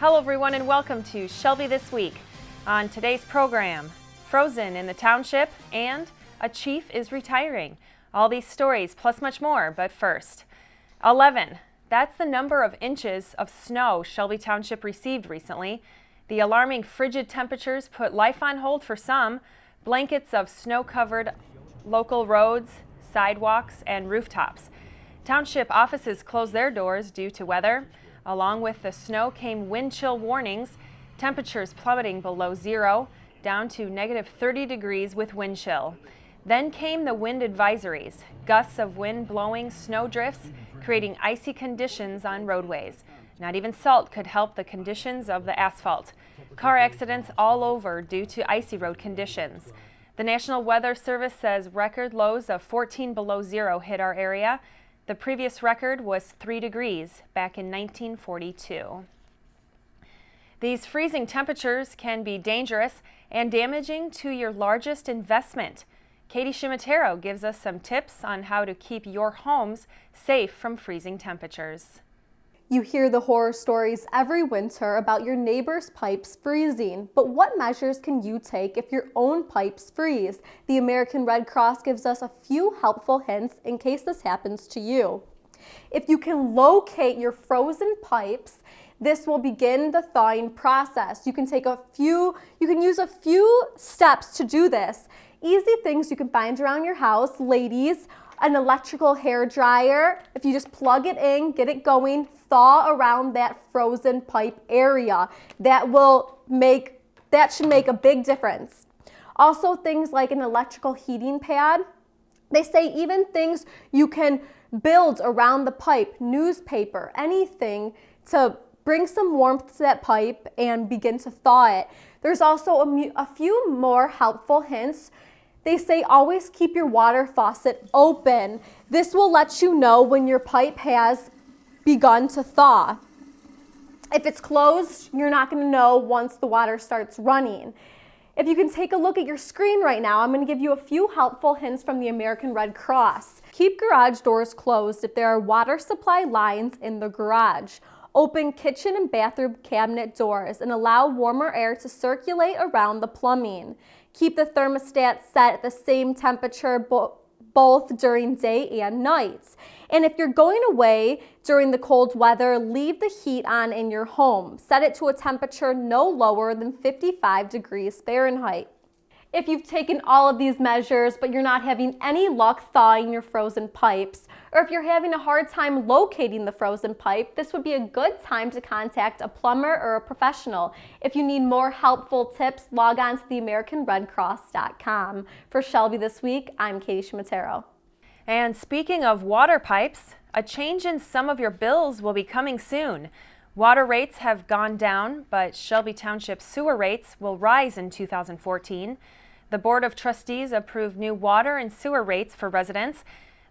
Hello everyone and welcome to Shelby This Week. On today's program, frozen in the township and a chief is retiring. All these stories plus much more, but first. 11. That's the number of inches of snow Shelby Township received recently. The alarming frigid temperatures put life on hold for some. Blankets of snow-covered local roads, sidewalks, and rooftops. Township offices closed their doors due to weather. Along with the snow came wind chill warnings, temperatures plummeting below zero, down to negative 30 degrees with wind chill. Then came the wind advisories, gusts of wind blowing snow drifts, creating icy conditions on roadways. Not even salt could help the conditions of the asphalt. Car accidents all over due to icy road conditions. The National Weather Service says record lows of 14 below zero hit our area. The previous record was 3 degrees back in 1942. These freezing temperatures can be dangerous and damaging to your largest investment. Katie Shimatero gives us some tips on how to keep your homes safe from freezing temperatures. You hear the horror stories every winter about your neighbor's pipes freezing, but what measures can you take if your own pipes freeze? The American Red Cross gives us a few helpful hints in case this happens to you. If you can locate your frozen pipes, this will begin the thawing process. You can use a few steps to do this. Easy things you can find around your house, ladies. An electrical hair dryer, if you just plug it in, get it going, thaw around that frozen pipe area. That should make a big difference. Also things like an electrical heating pad. They say even things you can build around the pipe, newspaper, anything to bring some warmth to that pipe and begin to thaw it. There's also a few more helpful hints. They say always keep your water faucet open. This will let you know when your pipe has begun to thaw. If it's closed, you're not going to know once the water starts running. If you can take a look at your screen right now, I'm going to give you a few helpful hints from the American Red Cross. Keep garage doors closed if there are water supply lines in the garage. Open kitchen and bathroom cabinet doors and allow warmer air to circulate around the plumbing. Keep the thermostat set at the same temperature both during day and nights. And if you're going away during the cold weather, leave the heat on in your home. Set it to a temperature no lower than 55 degrees Fahrenheit. If you've taken all of these measures but you're not having any luck thawing your frozen pipes, or if you're having a hard time locating the frozen pipe, this would be a good time to contact a plumber or a professional. If you need more helpful tips, log on to theamericanredcross.com. For Shelby This Week, I'm Katie Shimatero. And speaking of water pipes, a change in some of your bills will be coming soon. Water rates have gone down, but Shelby Township sewer rates will rise in 2014. The Board of Trustees approved new water and sewer rates for residents.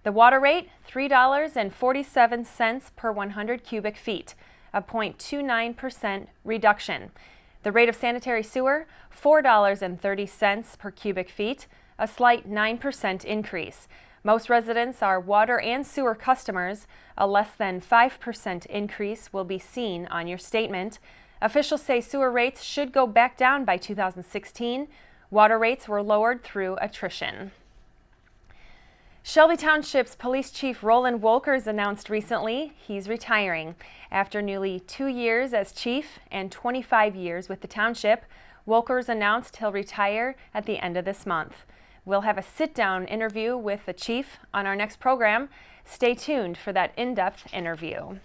The water rate, $3.47 per 100 cubic feet, a 0.29% reduction. The rate of sanitary sewer, $4.30 per cubic feet, a slight 9% increase. Most residents are water and sewer customers. A less than 5% increase will be seen on your statement. Officials say sewer rates should go back down by 2016. Water rates were lowered through attrition. Shelby Township's Police Chief Roland Wolkers announced recently he's retiring. After nearly 2 years as chief and 25 years with the township, Wolkers announced he'll retire at the end of this month. We'll have a sit-down interview with the chief on our next program. Stay tuned for that in-depth interview.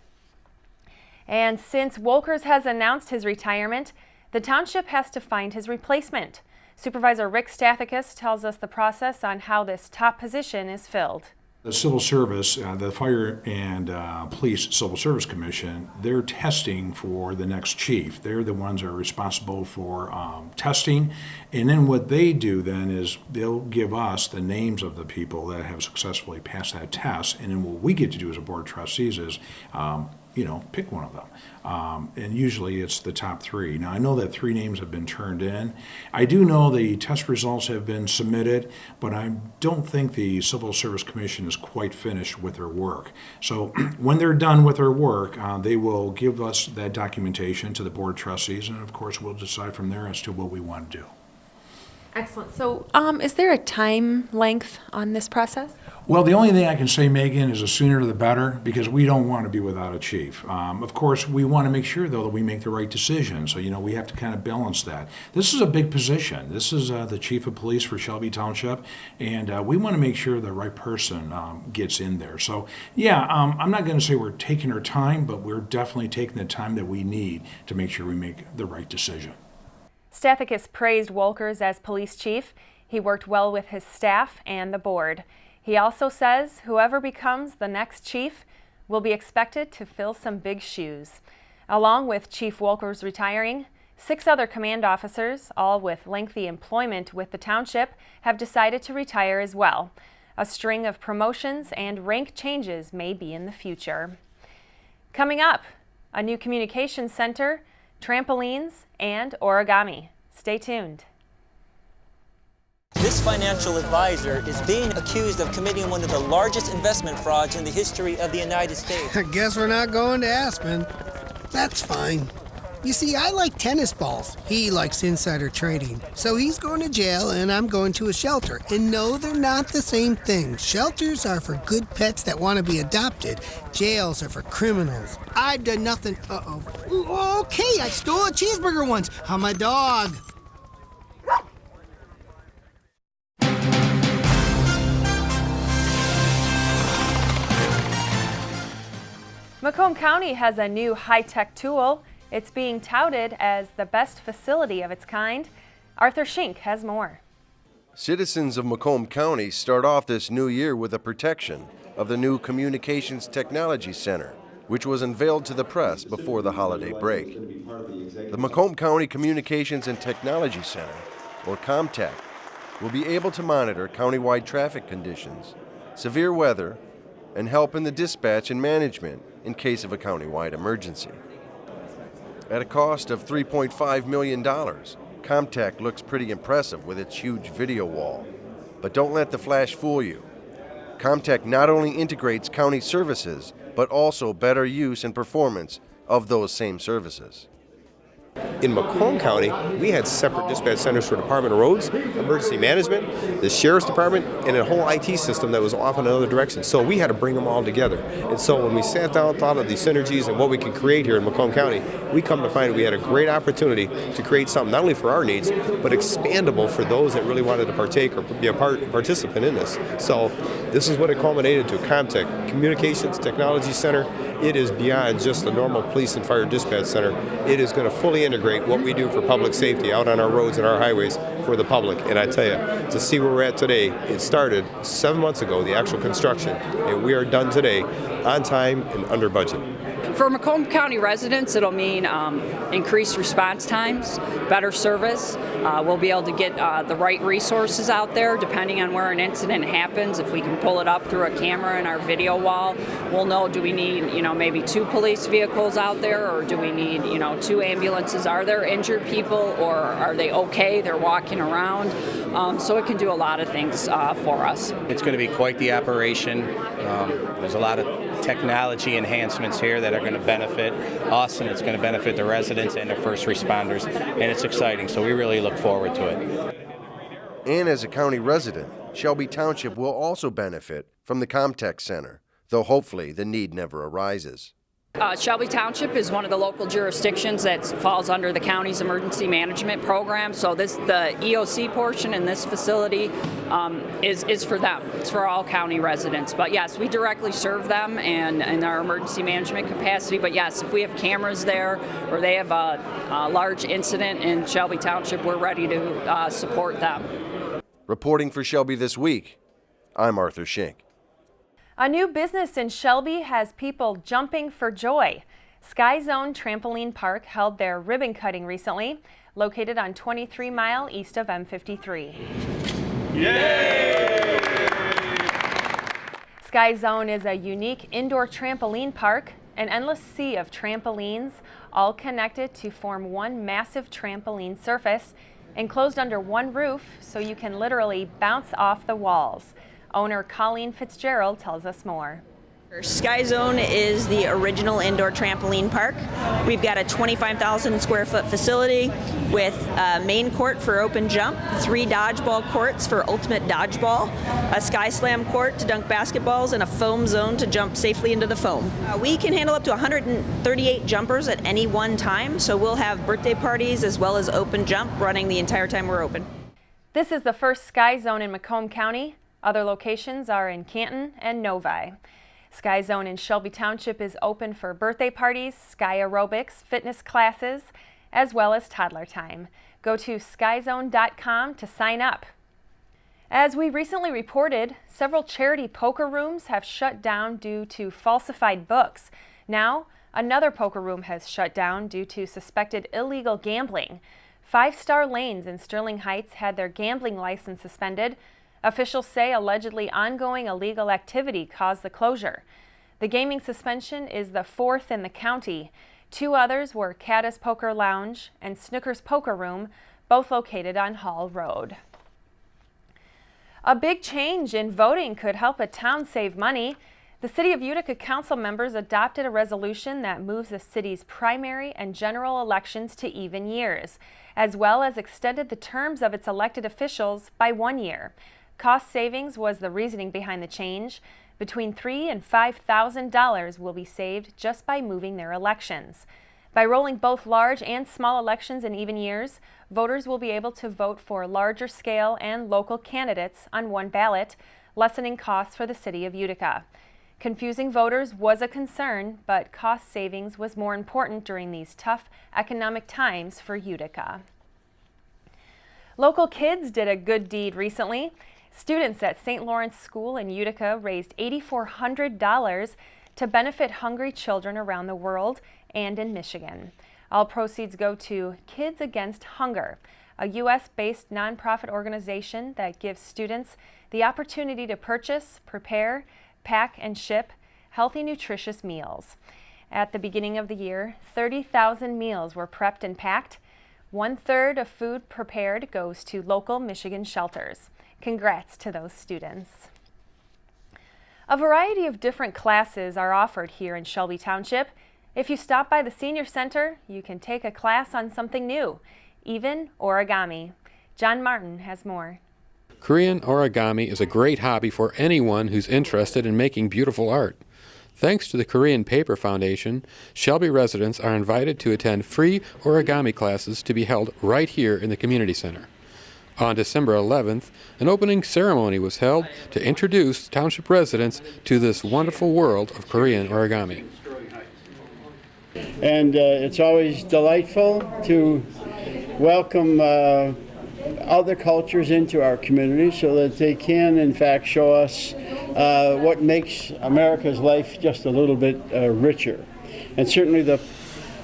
And since Wolkers has announced his retirement, the township has to find his replacement. Supervisor Rick Stathakis tells us the process on how this top position is filled. The Civil Service, the Fire and Police Civil Service Commission, they're testing for the next chief. They're the ones that are responsible for testing. And then what they do then is they'll give us the names of the people that have successfully passed that test. And then what we get to do as a Board of Trustees is pick one of them. And usually it's the top 3. Now, I know that 3 names have been turned in. I do know the test results have been submitted, but I don't think the Civil Service Commission is quite finished with their work. So when they're done with their work, they will give us that documentation to the Board of Trustees, and of course we'll decide from there as to what we want to do. Excellent. So is there a time length on this process? Well, the only thing I can say, Megan, is the sooner the better, because we don't want to be without a chief. Of course, we want to make sure, though, that we make the right decision. So, we have to kind of balance that. This is a big position. This is the chief of police for Shelby Township, and we want to make sure the right person gets in there. So, I'm not going to say we're taking our time, but we're definitely taking the time that we need to make sure we make the right decision. Stathakis praised Wolkers as police chief. He worked well with his staff and the board. He also says whoever becomes the next chief will be expected to fill some big shoes. Along with Chief Wolkers retiring, 6 other command officers, all with lengthy employment with the township, have decided to retire as well. A string of promotions and rank changes may be in the future. Coming up, a new communications center, trampolines, and origami. Stay tuned. This financial advisor is being accused of committing one of the largest investment frauds in the history of the United States. I guess we're not going to Aspen. That's fine. You see, I like tennis balls. He likes insider trading. So he's going to jail and I'm going to a shelter. And no, they're not the same thing. Shelters are for good pets that want to be adopted. Jails are for criminals. I've done nothing. Uh-oh. Okay, I stole a cheeseburger once. I'm my dog. Macomb County has a new high-tech tool. It's being touted as the best facility of its kind. Arthur Schink has more. Citizens of Macomb County start off this new year with a protection of the new Communications Technology Center, which was unveiled to the press before the holiday break. The Macomb County Communications and Technology Center, or ComTech, will be able to monitor countywide traffic conditions, severe weather, and help in the dispatch and management in case of a countywide emergency. At a cost of $3.5 million, ComTech looks pretty impressive with its huge video wall. But don't let the flash fool you. ComTech not only integrates county services, but also better use and performance of those same services. In Macomb County, we had separate dispatch centers for Department of Roads, Emergency Management, the Sheriff's Department, and a whole IT system that was off in another direction. So we had to bring them all together. And so when we sat down and thought of the synergies and what we could create here in Macomb County, we come to find that we had a great opportunity to create something not only for our needs, but expandable for those that really wanted to partake or be a participant in this. So this is what it culminated to, ComTech, Communications Technology Center. It is beyond just the normal police and fire dispatch center. It is going to fully integrate what we do for public safety out on our roads and our highways for the public. And I tell you, to see where we're at today, it started 7 months ago, the actual construction, and we are done today on time and under budget. For Macomb County residents, it'll mean increased response times, better service. We'll be able to get the right resources out there depending on where an incident happens. If we can pull it up through a camera in our video wall, we'll know, do we need, maybe 2 police vehicles out there, or do we need, 2 ambulances? Are there injured people, or are they okay? They're walking around. So it can do a lot of things for us. It's going to be quite the operation. There's a lot of technology enhancements here that are going to benefit us, and it's going to benefit the residents and the first responders, and it's exciting, so we really look forward to it. And as a county resident, Shelby Township will also benefit from the ComTech Center, though hopefully the need never arises. Shelby Township is one of the local jurisdictions that falls under the county's emergency management program. So the EOC portion in this facility is for them. It's for all county residents. But yes, we directly serve them and in our emergency management capacity. But yes, if we have cameras there or they have a large incident in Shelby Township, we're ready to support them. Reporting for Shelby This Week, I'm Arthur Schink. A new business in Shelby has people jumping for joy. SkyZone Trampoline Park held their ribbon cutting recently, located on 23 Mile east of M53. Yay! SkyZone is a unique indoor trampoline park an endless sea of trampolines, all connected to form one massive trampoline surface, enclosed under one roof so you can literally bounce off the walls. Owner Colleen Fitzgerald tells us more. SkyZone is the original indoor trampoline park. We've got a 25,000 square foot facility with a main court for open jump, 3 dodgeball courts for ultimate dodgeball, a sky slam court to dunk basketballs, and a foam zone to jump safely into the foam. We can handle up to 138 jumpers at any one time, so we'll have birthday parties as well as open jump running the entire time we're open. This is the first SkyZone in Macomb County. Other locations are in Canton and Novi. SkyZone in Shelby Township is open for birthday parties, sky aerobics, fitness classes, as well as toddler time. Go to skyzone.com to sign up. As we recently reported, several charity poker rooms have shut down due to falsified books. Now, another poker room has shut down due to suspected illegal gambling. 5 Star Lanes in Sterling Heights had their gambling license suspended. Officials say allegedly ongoing illegal activity caused the closure. The gaming suspension is the 4th in the county. 2 others were Caddis Poker Lounge and Snooker's Poker Room, both located on Hall Road. A big change in voting could help a town save money. The City of Utica Council members adopted a resolution that moves the city's primary and general elections to even years, as well as extended the terms of its elected officials by 1 year. Cost savings was the reasoning behind the change. Between $3,000 and $5,000 will be saved just by moving their elections. By rolling both large and small elections in even years, voters will be able to vote for larger scale and local candidates on one ballot, lessening costs for the City of Utica. Confusing voters was a concern, but cost savings was more important during these tough economic times for Utica. Local kids did a good deed recently. Students at St. Lawrence School in Utica raised $8,400 to benefit hungry children around the world and in Michigan. All proceeds go to Kids Against Hunger, a U.S.-based nonprofit organization that gives students the opportunity to purchase, prepare, pack, and ship healthy, nutritious meals. At the beginning of the year, 30,000 meals were prepped and packed. 1/3 of food prepared goes to local Michigan shelters. Congrats to those students. A variety of different classes are offered here in Shelby Township. If you stop by the Senior Center, you can take a class on something new, even origami. John Martin has more. Korean origami is a great hobby for anyone who's interested in making beautiful art. Thanks to the Korean Paper Foundation, Shelby residents are invited to attend free origami classes to be held right here in the community center. On December 11th, an opening ceremony was held to introduce township residents to this wonderful world of Korean origami. And it's always delightful to welcome other cultures into our community so that they can, in fact, show us what makes America's life just a little bit richer. And certainly the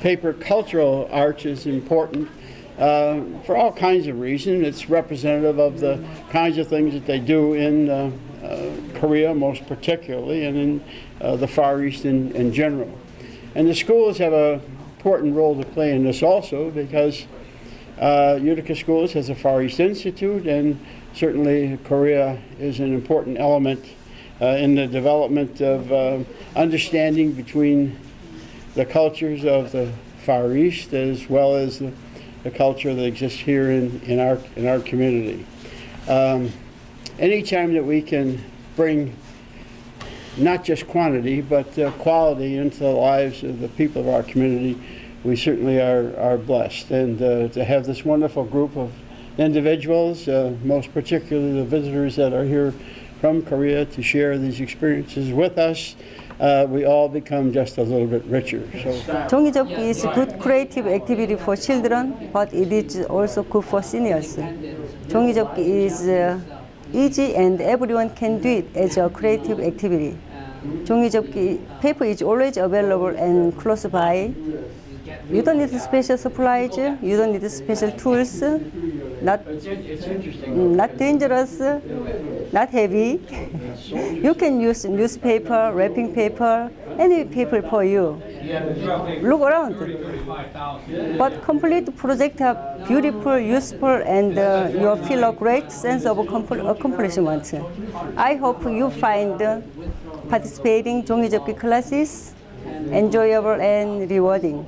paper cultural arts is important for all kinds of reasons. It's representative of the kinds of things that they do in Korea, most particularly, and in the Far East in general. And the schools have an important role to play in this also, because Utica Schools has a Far East Institute, and certainly Korea is an important element in the development of understanding between the cultures of the Far East as well as the culture that exists here in our community. Anytime that we can bring not just quantity but quality into the lives of the people of our community, we certainly are blessed. And to have this wonderful group of individuals, most particularly the visitors that are here from Korea, to share these experiences with us, we all become just a little bit richer. 종이접기 is a good creative activity for children, but it is also good for seniors. 종이접기 is easy and everyone can do it as a creative activity. 종이접기 paper is always available and close by. You don't need special supplies, you don't need special tools, not dangerous, not heavy. You can use newspaper, wrapping paper, any paper for you. Look around. But complete project are beautiful, useful, and you feel a great sense of accomplishment. I hope you find participating 종이접기 classes enjoyable and rewarding.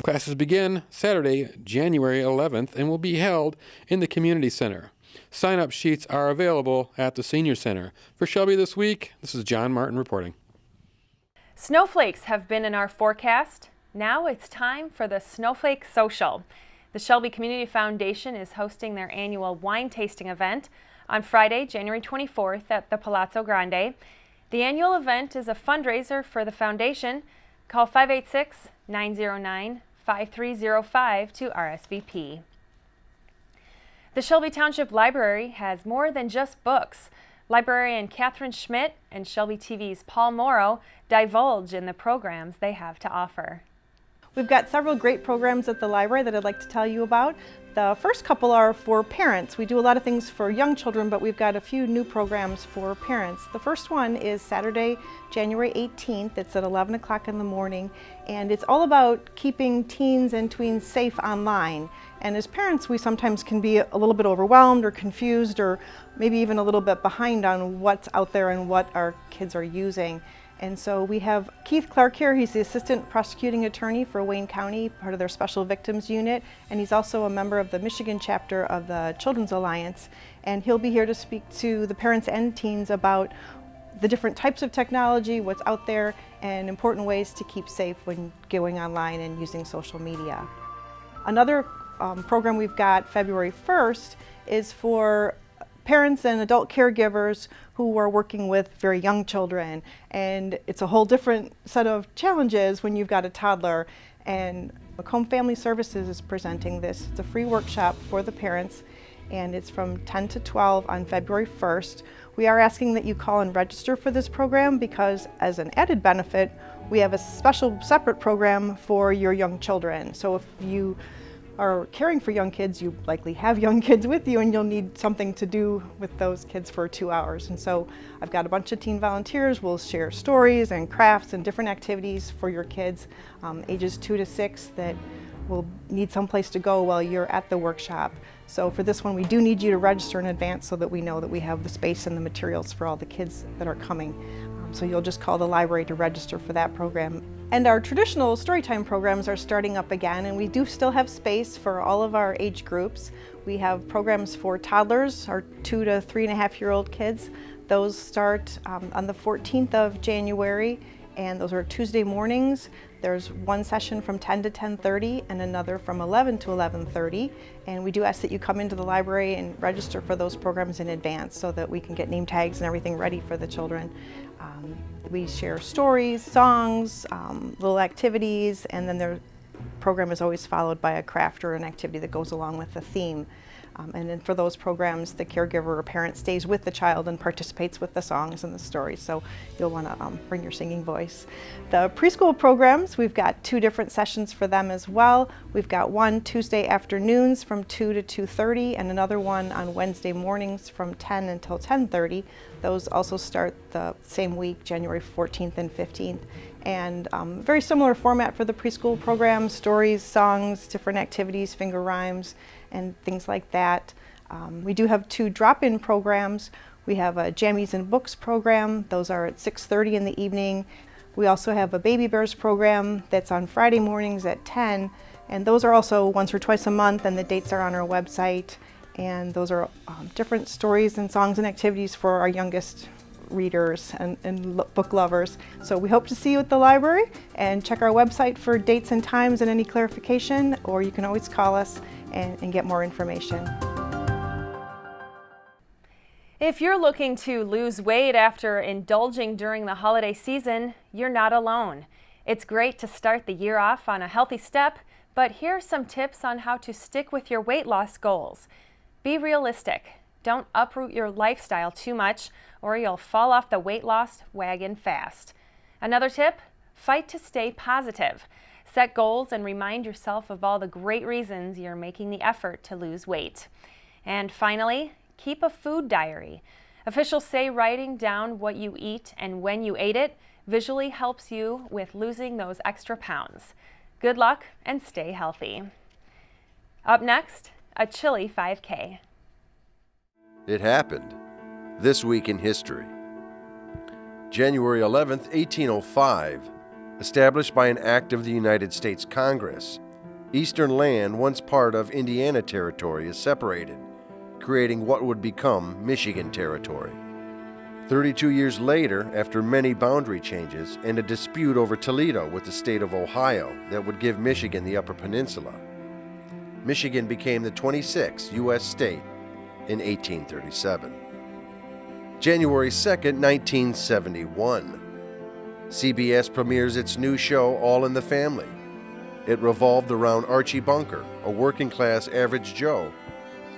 Classes begin Saturday, January 11th, and will be held in the community center. Sign-up sheets are available at the Senior Center. For Shelby This Week, this is John Martin reporting. Snowflakes have been in our forecast. Now it's time for the Snowflake Social. The Shelby Community Foundation is hosting their annual wine tasting event on Friday, January 24th at the Palazzo Grande. The annual event is a fundraiser for the foundation. Call 586-909-5305 to RSVP. The Shelby Township Library has more than just books. Librarian Catherine Schmidt and Shelby TV's Paul Morrow divulge in the programs they have to offer. We've got several great programs at the library that I'd like to tell you about. The first couple are for parents. We do a lot of things for young children, but we've got a few new programs for parents. The first one is Saturday, January 18th. It's at 11 o'clock in the morning, and it's all about keeping teens and tweens safe online. And as parents, we sometimes can be a little bit overwhelmed or confused or maybe even a little bit behind on what's out there and what our kids are using. And so we have Keith Clark here. He's the Assistant Prosecuting Attorney for Wayne County, part of their Special Victims Unit, and he's also a member of the Michigan chapter of the Children's Alliance. And he'll be here to speak to the parents and teens about the different types of technology, what's out there, and important ways to keep safe when going online and using social media. Another program we've got February 1st is for parents and adult caregivers who are working with very young children, and it's a whole different set of challenges when you've got a toddler. And Macomb Family Services is presenting this. It's a free workshop for the parents, and it's from 10 to 12 on February 1st. We are asking that you call and register for this program because as an added benefit, we have a special separate program for your young children. So if you are caring for young kids, you likely have young kids with you and you'll need something to do with those kids for 2 hours. And so I've got a bunch of teen volunteers. We'll share stories and crafts and different activities for your kids, ages 2 to 6, that will need some place to go while you're at the workshop. So for this one, we do need you to register in advance so that we know that we have the space and the materials for all the kids that are coming. So you'll just call the library to register for that program. And our traditional storytime programs are starting up again, and we do still have space for all of our age groups. We have programs for toddlers, our 2 to 3.5-year-old kids. Those start on the 14th of January, and those are Tuesday mornings. There's one session from 10 to 10:30 and another from 11 to 11:30. And we do ask that you come into the library and register for those programs in advance so that we can get name tags and everything ready for the children. We share stories, songs, little activities, and then their program is always followed by a craft or an activity that goes along with the theme. And then for those programs, the caregiver or parent stays with the child and participates with the songs and the stories. So you'll want to bring your singing voice. The preschool programs, we've got 2 different sessions for them as well. We've got one Tuesday afternoons from 2 to 2:30 and another one on Wednesday mornings from 10 until 10:30. Those also start the same week, January 14th and 15th. And very similar format for the preschool program: stories, songs, different activities, finger rhymes, and things like that. We do have 2 drop-in programs. We have a Jammies and Books program. Those are at 6:30 in the evening. We also have a Baby Bears program that's on Friday mornings at 10. And those are also once or twice a month, and the dates are on our website. And those are different stories and songs and activities for our youngest readers and book lovers. So we hope to see you at the library, and check our website for dates and times and any clarification, or you can always call us and get more information. If you're looking to lose weight after indulging during the holiday season, you're not alone. It's great to start the year off on a healthy step, but here are some tips on how to stick with your weight loss goals. Be realistic. Don't uproot your lifestyle too much, or you'll fall off the weight loss wagon fast. Another tip: fight to stay positive. Set goals and remind yourself of all the great reasons you're making the effort to lose weight. And finally, keep a food diary. Officials say writing down what you eat and when you ate it visually helps you with losing those extra pounds. Good luck and stay healthy. Up next, a chilly 5K. It happened. This week in history. January 11th, 1805, established by an act of the United States Congress, eastern land once part of Indiana Territory is separated, creating what would become Michigan Territory. 32 years later, after many boundary changes and a dispute over Toledo with the state of Ohio that would give Michigan the Upper Peninsula, Michigan became the 26th U.S. state in 1837. January 2nd, 1971. CBS premieres its new show, All in the Family. It revolved around Archie Bunker, a working-class average Joe,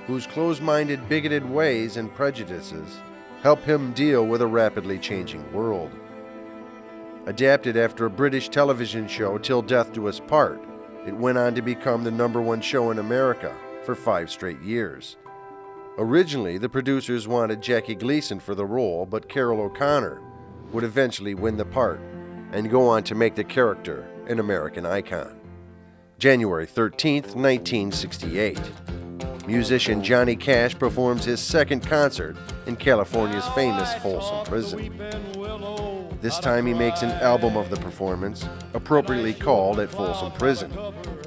whose closed-minded, bigoted ways and prejudices help him deal with a rapidly changing world. Adapted after a British television show, Till Death Do Us Part, it went on to become the #1 show in America for 5 straight years. Originally, the producers wanted Jackie Gleason for the role, but Carol O'Connor would eventually win the part and go on to make the character an American icon. January 13th, 1968. Musician Johnny Cash performs his second concert in California's famous Folsom Prison. This time he makes an album of the performance, appropriately called At Folsom Prison.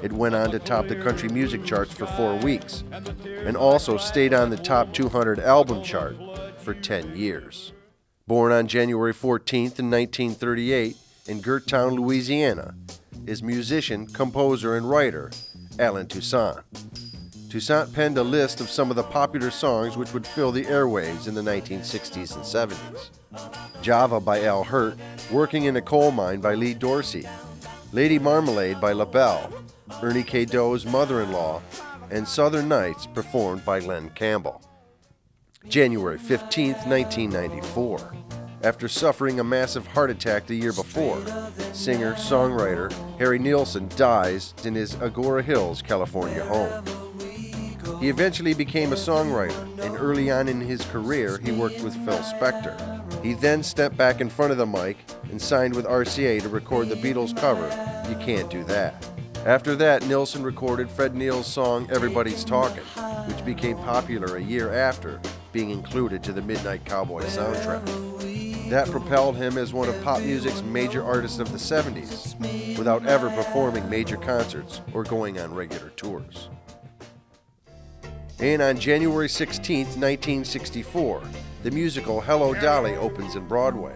It went on to top the country music charts for 4 weeks, and also stayed on the top 200 album chart for 10 years. Born on January 14th in 1938 in Gerttown, Louisiana, is musician, composer, and writer Allen Toussaint. Toussaint penned a list of some of the popular songs which would fill the airwaves in the 1960s and 70s. Java by Al Hirt, Working in a Coal Mine by Lee Dorsey, Lady Marmalade by LaBelle, Ernie K. Doe's Mother-in-Law, and Southern Nights performed by Len Campbell. January 15th, 1994. After suffering a massive heart attack the year before, singer-songwriter Harry Nilsson dies in his Agora Hills, California home. He eventually became a songwriter, and early on in his career, he worked with Phil Spector. He then stepped back in front of the mic and signed with RCA to record the Beatles cover, You Can't Do That. After that, Nilsson recorded Fred Neil's song Everybody's Talkin', which became popular a year after being included to the Midnight Cowboy soundtrack. That propelled him as one of pop music's major artists of the 70s, without ever performing major concerts or going on regular tours. And on January 16th, 1964, the musical Hello Dolly opens in Broadway.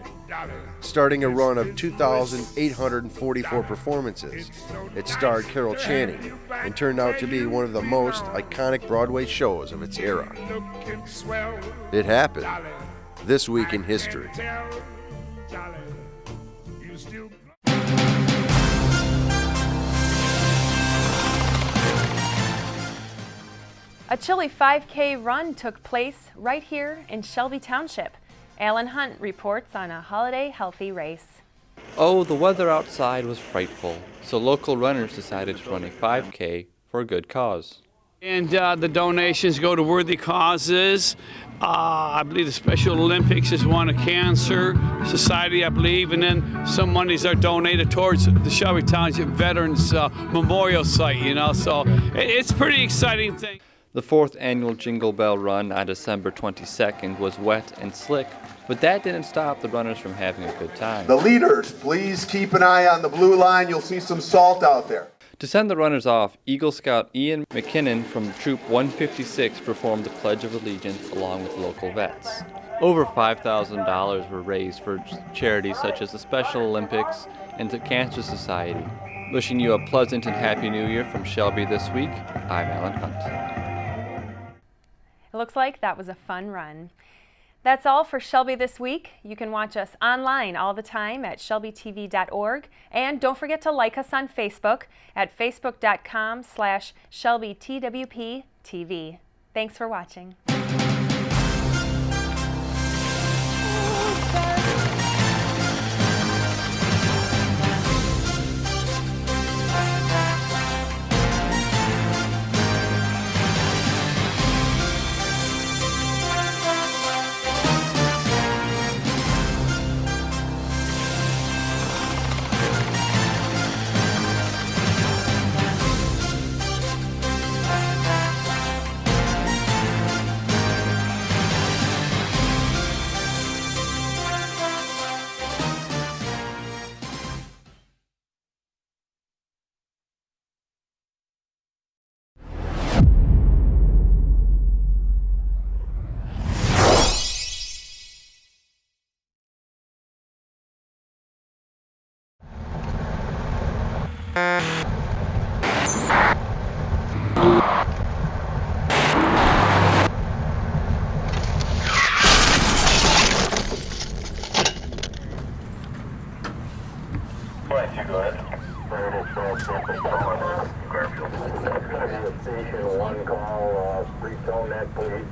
Starting a run of 2,844 performances, it starred Carol Channing and turned out to be one of the most iconic Broadway shows of its era. It happened. This week in history. A chilly 5K run took place right here in Shelby Township. Alan Hunt reports on a holiday healthy race. Oh, the weather outside was frightful, so local runners decided to run a 5K for a good cause. And the donations go to worthy causes. I believe the Special Olympics is one, a cancer society, I believe, and then some monies are donated towards the Shelby Township Veterans Memorial Site, so it's a pretty exciting thing. The 4th annual Jingle Bell Run on December 22nd was wet and slick, but that didn't stop the runners from having a good time. The leaders, please keep an eye on the blue line. You'll see some salt out there. To send the runners off, Eagle Scout Ian McKinnon from Troop 156 performed the Pledge of Allegiance along with local vets. Over $5,000 were raised for charities such as the Special Olympics and the Cancer Society. Wishing you a pleasant and happy New Year from Shelby this week, I'm Alan Hunt. It looks like that was a fun run. That's all for Shelby this week. You can watch us online all the time at shelbytv.org. And don't forget to like us on Facebook at facebook.com/ShelbyTWPTV. Thanks for watching. Station 1 call, pre-tone that, please.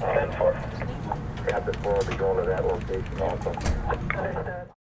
10-4. Captain 4 will be going to that location also.